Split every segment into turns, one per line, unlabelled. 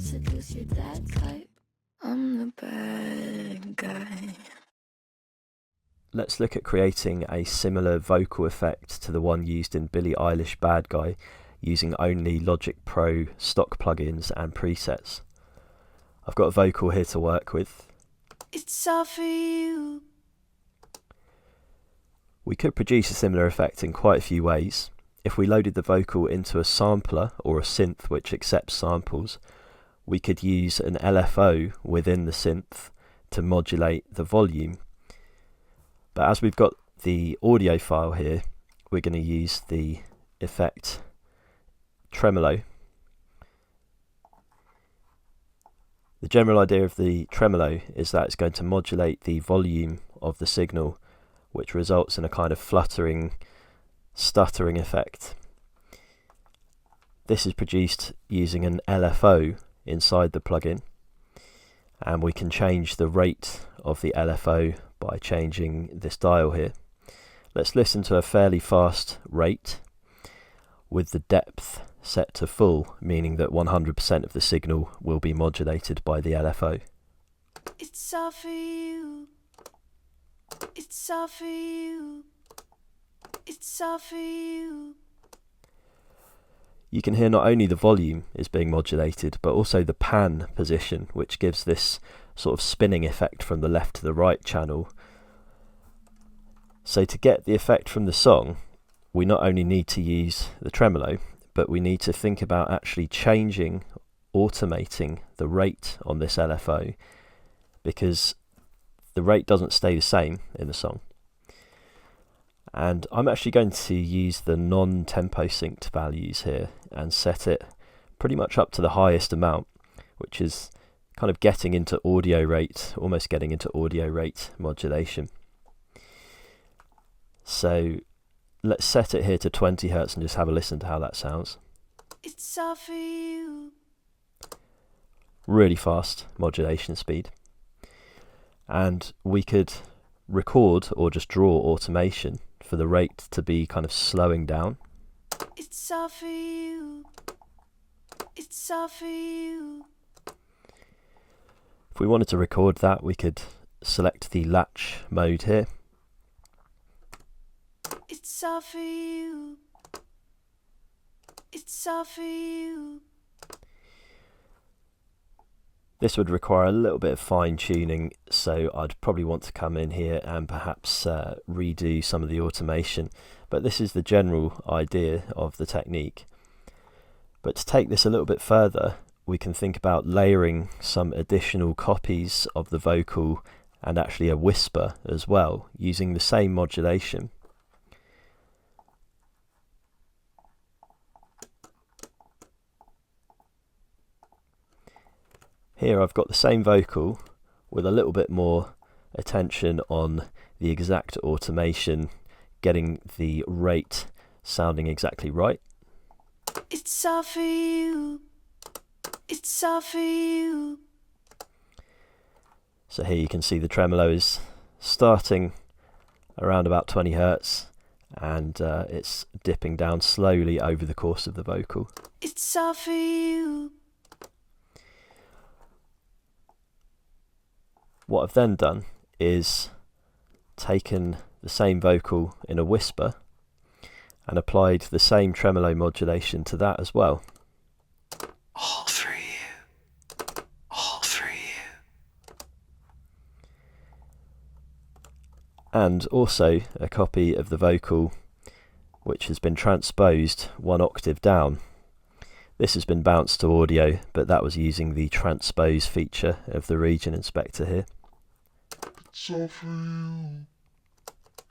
seduce you, that type. I'm the bad guy.
Let's look at creating a similar vocal effect to the one used in Billie Eilish Bad Guy, using only Logic Pro stock plugins and presets. I've got a vocal here to work with.
It's all for you.
We could produce a similar effect in quite a few ways. If we loaded the vocal into a sampler or a synth which accepts samples, we could use an LFO within the synth to modulate the volume. But as we've got the audio file here, we're going to use the effect tremolo. The general idea of the tremolo is that it's going to modulate the volume of the signal, which results in a kind of fluttering, stuttering effect. This is produced using an LFO inside the plugin, and we can change the rate of the LFO by changing this dial here. Let's listen to a fairly fast rate with the depth set to full, meaning that 100% of the signal will be modulated by the LFO.
It's all for you. It's all for you. It's all for you.
You can hear not only the volume is being modulated, but also the pan position, which gives this sort of spinning effect from the left to the right channel. So to get the effect from the song, we not only need to use the tremolo, but we need to think about actually changing, automating the rate on this LFO, because the rate doesn't stay the same in the song. And I'm actually going to use the non-tempo synced values here and set it pretty much up to the highest amount, which is kind of getting into audio rate, almost getting into audio rate modulation. So let's set it here to 20 Hz and just have a listen to how that sounds.
It's all for you.
Really fast modulation speed. And we could record or just draw automation for the rate to be kind of slowing down.
It's all for you. It's all for you.
If we wanted to record that, we could select the latch mode here.
It's all for you. It's all for you.
This would require a little bit of fine tuning, so I'd probably want to come in here and perhaps redo some of the automation. But this is the general idea of the technique. But to take this a little bit further, we can think about layering some additional copies of the vocal and actually a whisper as well, using the same modulation. Here I've got the same vocal with a little bit more attention on the exact automation, getting the rate sounding exactly right.
It's all for you. It's all for you.
So here you can see the tremolo is starting around about 20 Hz and it's dipping down slowly over the course of the vocal.
It's all for you.
What I've then done is taken the same vocal in a whisper and applied the same tremolo modulation to that as well.
All for you. All for you.
And also a copy of the vocal which has been transposed one octave down. This has been bounced to audio, but that was using the transpose feature of the region inspector here.
It's all for you.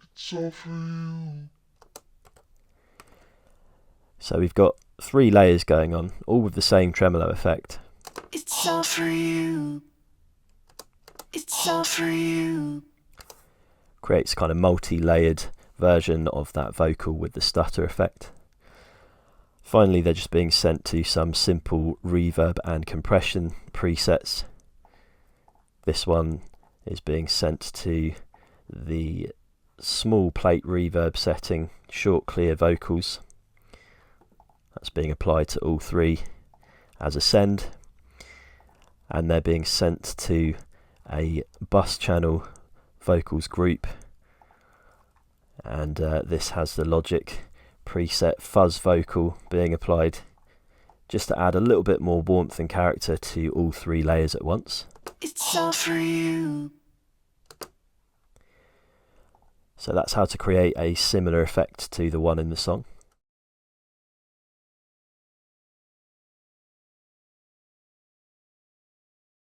It's all for you.
So we've got 3 layers going on, all with the same tremolo effect.
It's all for you. It's all for you.
Creates kind of multi-layered version of that vocal with the stutter effect. Finally, they're just being sent to some simple reverb and compression presets. This one is being sent to the small plate reverb setting, short clear vocals. That's being applied to all 3 as a send. and they're being sent to a bus channel vocals group, and this has the Logic preset fuzz vocal being applied just to add a little bit more warmth and character to all three layers at once.
It's all for you.
So that's how to create a similar effect to the one in the song.